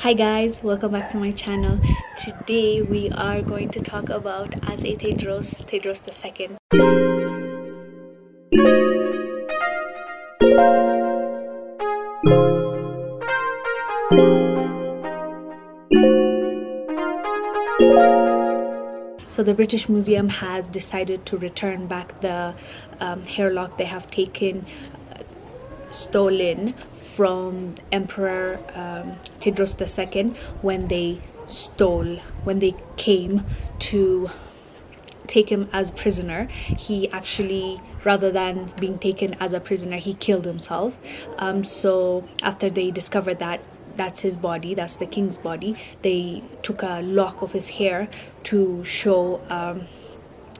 Hi guys, welcome back to my channel. Today we are going to talk about as a Tewodros II. So the British Museum has decided to return back the hairlock they have stolen from Emperor Tewodros II when they came to take him as prisoner. He actually, rather than being taken as a prisoner, he killed himself. So after they discovered that that's his body, that's the king's body, they took a lock of his hair to show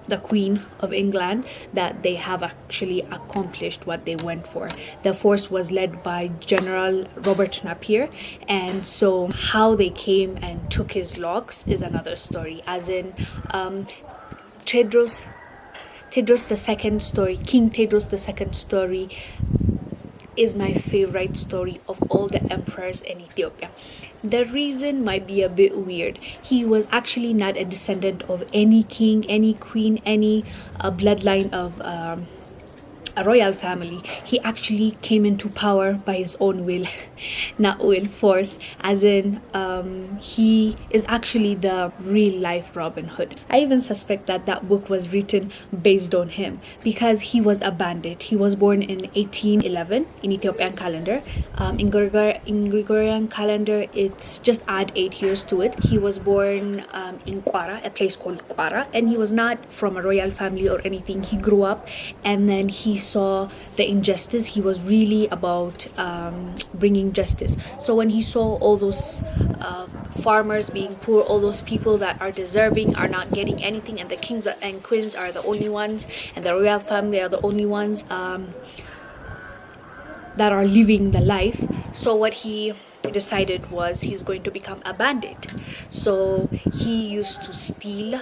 the Queen of England that they have actually accomplished what they went for. The force was led by General Robert Napier, and so how they came and took his locks is another story. As in, Tewodros II story, King Tewodros II story, is my favorite story of all the emperors in Ethiopia. The reason might be a bit weird. He was actually not a descendant of any king, any queen, any bloodline of a royal family. He actually came into power by his own will, not will force, as in he is actually the real life Robin Hood. I even suspect that that book was written based on him because he was a bandit. He was born in 1811 in Ethiopian calendar. In Gregorian calendar, it's just add 8 years to it. He was born in Kwara, a place called Kwara, and he was not from a royal family or anything. He grew up and then he saw the injustice. He was really about bringing justice. So when he saw all those farmers being poor, all those people that are deserving are not getting anything, and the kings and queens are the only ones, and the royal family are the only ones that are living the life. So what he decided was he's going to become a bandit. So he used to steal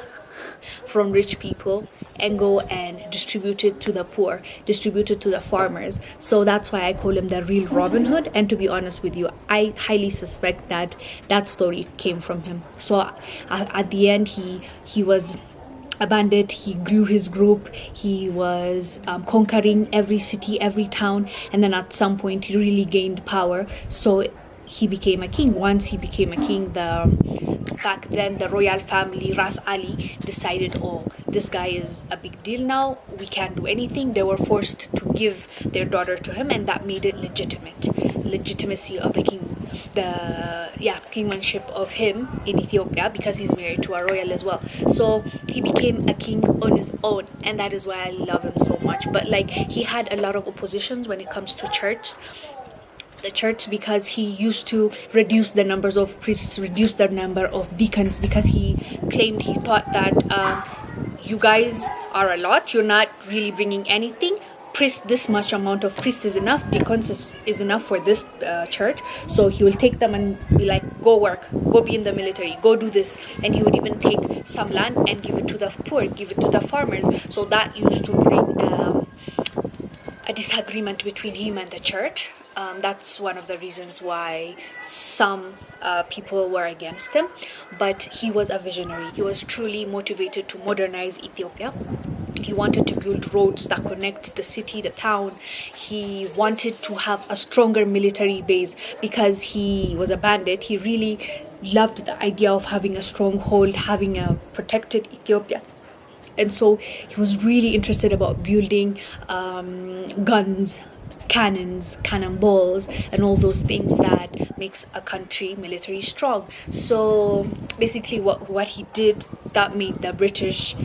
from rich people and go and distribute it to the poor, distribute it to the farmers. So that's why I call him the real Robin Hood. And to be honest with you, I highly suspect that that story came from him. So at the end, he was a bandit. He grew his group. He was conquering every city, every town, and then at some point he really gained power. So he became a king. Once he became a king, back then the royal family, Ras Ali, decided, oh, this guy is a big deal now, we can't do anything. They were forced to give their daughter to him, and that made it legitimacy of the king, kingmanship of him in Ethiopia, because he's married to a royal as well. So he became a king on his own, and that is why I love him so much. But like, he had a lot of oppositions when it comes to the church, because he used to reduce the numbers of priests, reduce the number of deacons, because he thought that you guys are a lot, you're not really bringing anything. This much amount of priests is enough, deacons is enough for this church. So he will take them and be like, go work, go be in the military, go do this. And he would even take some land and give it to the poor, give it to the farmers. So that used to bring a disagreement between him and the church. That's one of the reasons why some people were against him. But he was a visionary. He was truly motivated to modernize Ethiopia. He wanted to build roads that connect the city, the town. He wanted to have a stronger military base because he was a bandit. He really loved the idea of having a stronghold, having a protected Ethiopia. And so he was really interested about building guns, cannons, cannonballs, and all those things that makes a country military strong. So basically what he did that made the British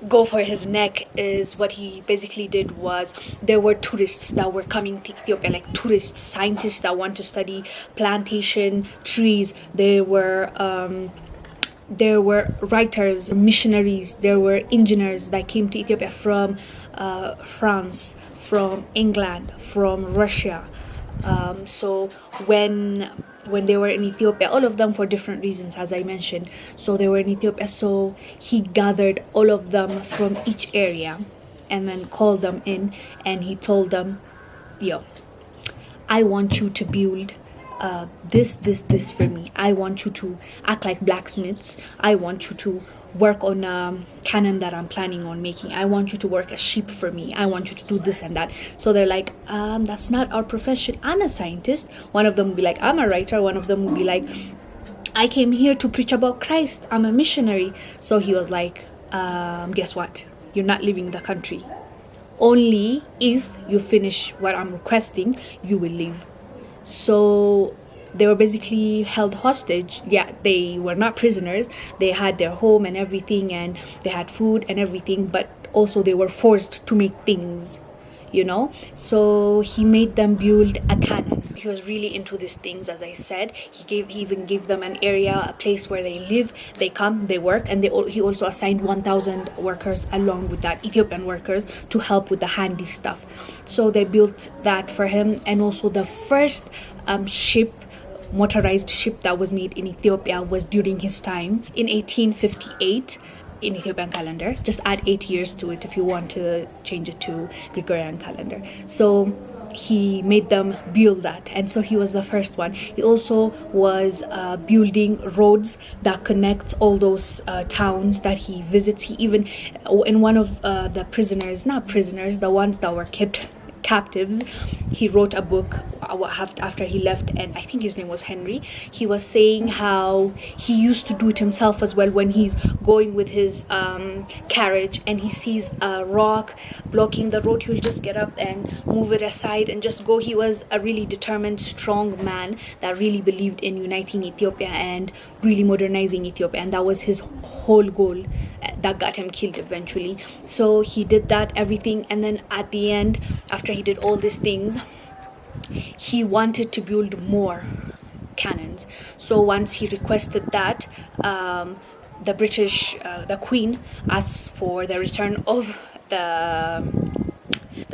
go for his neck is, what he basically did was, there were tourists that were coming to Ethiopia, like tourists, scientists that want to study plantation trees. There were writers, missionaries, there were engineers that came to Ethiopia from France, from England, from Russia. So when they were in Ethiopia, all of them for different reasons, as I mentioned. So they were in Ethiopia, so he gathered all of them from each area and then called them in, and he told them, yo, I want you to build this for me. I want you to act like blacksmiths. I want you to work on a cannon that I'm planning on making. I want you to work as sheep for me. I want you to do this and that. So they're like, that's not our profession. I'm a scientist. One of them will be like, I'm a writer. One of them will be like, I came here to preach about Christ. I'm a missionary. So he was like, guess what? You're not leaving the country. Only if you finish what I'm requesting, you will leave. So they were basically held hostage. Yeah, they were not prisoners. They had their home and everything, and they had food and everything, but also they were forced to make things, you know. So he made them build a cannon. He was really into these things, as I said. He even gave them an area, a place where they live. They come, they work, and he also assigned 1,000 workers along with that, Ethiopian workers, to help with the handy stuff. So they built that for him. And also the first motorized ship that was made in Ethiopia was during his time in 1858 in Ethiopian calendar. Just add 8 years to it if you want to change it to Gregorian calendar. So he made them build that, and so he was the first one. He also was building roads that connect all those towns that he visits. He even, in one of the the ones that were kept captives, he wrote a book after he left, and I think his name was Henry. He was saying how he used to do it himself as well. When he's going with his carriage and he sees a rock blocking the road, he'll just get up and move it aside and just go. He was a really determined, strong man that really believed in uniting Ethiopia and really modernizing Ethiopia, and that was his whole goal that got him killed eventually. So he did that, everything, and then at the end, after he did all these things, he wanted to build more cannons. So once he requested that, the British, the Queen, asked for the return of the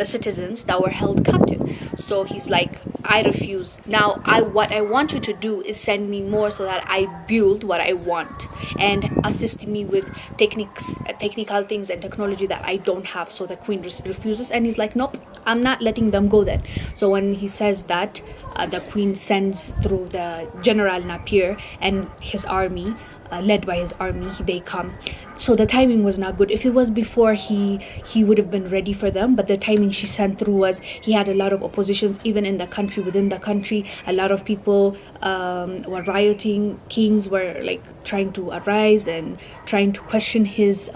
citizens that were held captive. So he's like, I refuse. Now what I want you to do is send me more so that I build what I want, and assist me with technical things and technology that I don't have. So the Queen refuses, and he's like, nope, I'm not letting them go then. So when he says that, the Queen sends through the General Napier and his army, led by his army, they come. So the timing was not good. If it was before, he would have been ready for them, but the timing she sent through was, he had a lot of oppositions even in the country, within the country. A lot of people were rioting. Kings were like trying to arise and trying to question his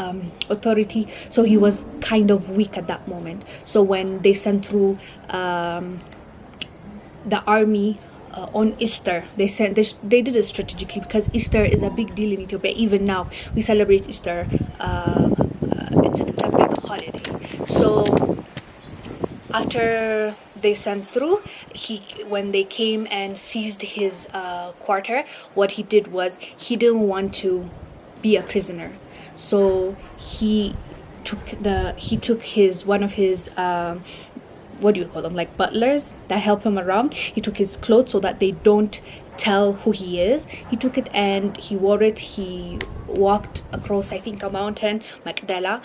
authority. So he was kind of weak at that moment. So when they sent through the army on Easter, they did it strategically, because Easter is a big deal in Ethiopia. Even now we celebrate Easter. It's a big holiday. So after they sent through, when they came and seized his quarter, what he did was, he didn't want to be a prisoner. So he took one of his what do you call them, like butlers that help him around. He took his clothes so that they don't tell who he is. He took it and he wore it. He walked across, I think, a mountain, Mekdella,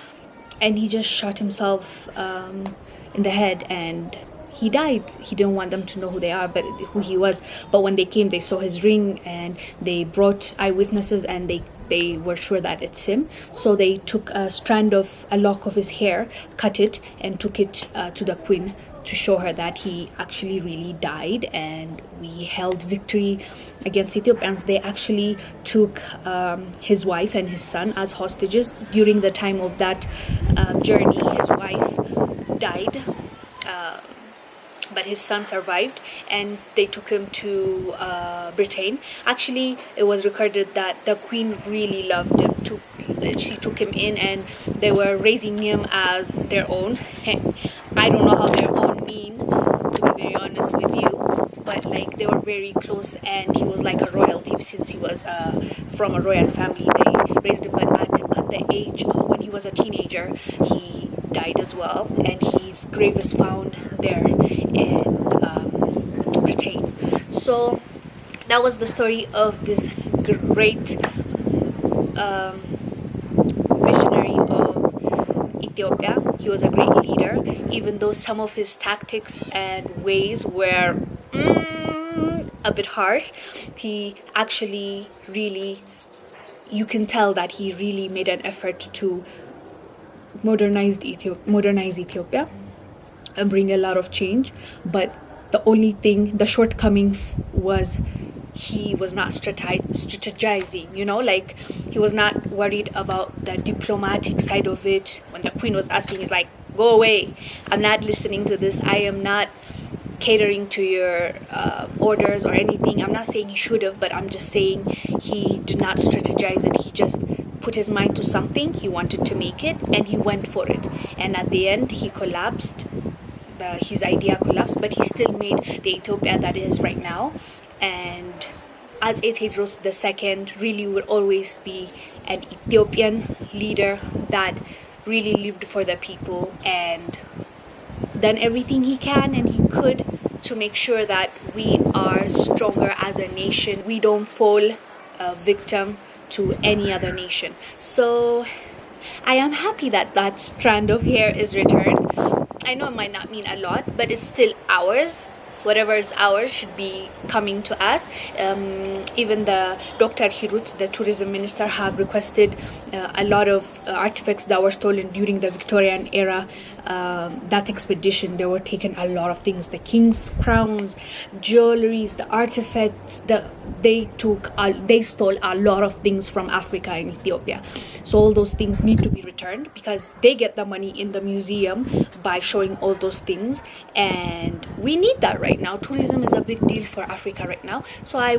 and he just shot himself in the head, and he died. He didn't want them to know who he was. But when they came, they saw his ring, and they brought eyewitnesses, and they were sure that it's him. So they took a lock of his hair, cut it, and took it to the Queen to show her that he actually really died, and we held victory against Ethiopians. They actually took his wife and his son as hostages. During the time of that journey, his wife died, but his son survived, and they took him to Britain. Actually, it was recorded that the Queen really loved him. She took him in, and they were raising him as their own. I don't know how their own mean, to be very honest with you, but like they were very close, and he was like a royalty since he was from a royal family. They raised him, but at the age when he was a teenager, he died as well, and his grave is found there in Britain. So that was the story of this great visionary of Ethiopia. He was a great leader, even though some of his tactics and ways were a bit harsh. He actually really, you can tell that he really made an effort to modernize Ethiopia and bring a lot of change. But the only thing, the shortcoming was he was not strategizing, you know, like he was not worried about the diplomatic side of it. When the queen was asking, he's like, go away, I'm not listening to this, I am not catering to your orders or anything. I'm not saying he should have, but I'm just saying he did not strategize it. He just put his mind to something, he wanted to make it, and he went for it, and at the end he collapsed. His idea collapsed, but he still made the Ethiopia that is right now. And as Tewodros II really will always be an Ethiopian leader that really lived for the people and done everything he can and he could to make sure that we are stronger as a nation. We don't fall victim to any other nation. So I am happy that that strand of hair is returned. I know it might not mean a lot, but it's still ours. Whatever is ours should be coming to us. Even the Dr. Hirut, the tourism minister, have requested a lot of artifacts that were stolen during the Victorian era. That expedition, they were taken a lot of things, the king's crowns, jewelries, the artifacts, they stole a lot of things from Africa and Ethiopia. So all those things need to be returned because they get the money in the museum by showing all those things, and we need that right now. Tourism is a big deal for Africa right now. So I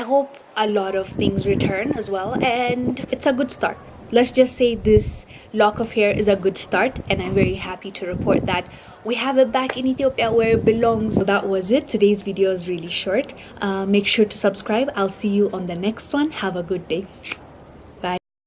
hope a lot of things return as well, and it's a good start. Let's just say this lock of hair is a good start, and I'm very happy to report that we have it back in Ethiopia where it belongs. So that was it. Today's video is really short. Make sure to subscribe. I'll see you on the next one. Have a good day.